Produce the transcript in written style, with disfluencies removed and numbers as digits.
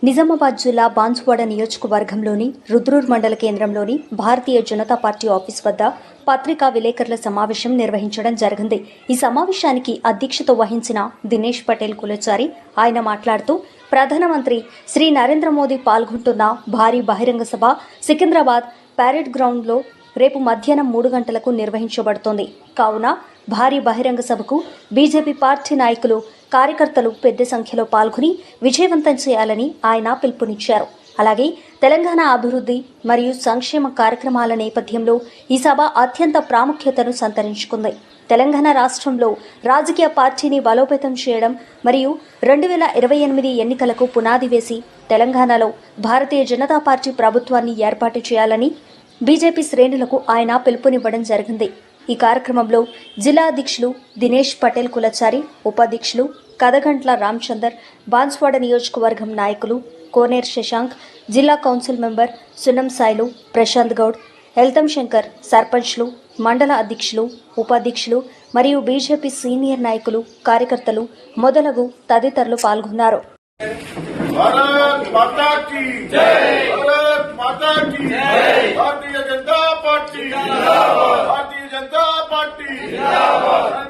నిజామాబాద్ జిల్లా బాన్సువాడ నియోజకవర్గంలోని రుద్రూర్ మండల కేంద్రంలోని భారతీయ జనతా పార్టీ ఆఫీస్ వద్ద పత్రికా విలేకరుల సమావేశం నిర్వహించడం జరిగింది. ఈ సమావేశానికి అధ్యక్షత వహించిన దినేష్ పటేల్ కులచారి ఆయన మాట్లాడుతూ ప్రధానమంత్రి శ్రీ నరేంద్ర మోదీ పాల్గొంటున్న భారీ బహిరంగ సభ సికింద్రాబాద్ ప్యారెడ్ గ్రౌండ్లో రేపు మధ్యాహ్నం 3 గంటలకు నిర్వహించబడుతోంది. కావున భారీ బహిరంగ సభకు బీజేపీ పార్టీ నాయకులు కార్యకర్తలు పెద్ద సంఖ్యలో పాల్గొని విజయవంతం చేయాలని ఆయన పిలుపునిచ్చారు. అలాగే తెలంగాణ అభివృద్ధి మరియు సంక్షేమ కార్యక్రమాల నేపథ్యంలో ఈ సభ అత్యంత ప్రాముఖ్యతను సంతరించుకుంది. తెలంగాణ రాష్ట్రంలో రాజకీయ పార్టీని బలోపేతం చేయడం మరియు 2028 ఎన్నికలకు పునాది వేసి తెలంగాణలో భారతీయ జనతా పార్టీ ప్రభుత్వాన్ని ఏర్పాటు చేయాలని బీజేపీ శ్రేణులకు ఆయన పిలుపునివ్వడం జరిగింది. ఈ కార్యక్రమంలో జిల్లా అధ్యక్షులు దినేష్ పటేల్ కులచారి, ఉపాధ్యక్షులు కదగంట్ల రామచందర్, బాన్సువాడ నియోజకవర్గం నాయకులు కోనేర్ శశాంక్, జిల్లా కౌన్సిల్ మెంబర్ సున్నం సాయిలు, ప్రశాంత్ గౌడ్, ఎల్తం శంకర్, సర్పంచ్లు, మండల అధ్యక్షులు, ఉపాధ్యక్షులు మరియు బీజేపీ సీనియర్ నాయకులు, కార్యకర్తలు మొదలగు తదితరులు పాల్గొన్నారు. भारत माता की जय, भारत माता की जय, भारतीय जनता पार्टी जिंदाबाद, भारतीय जनता पार्टी जिंदाबाद।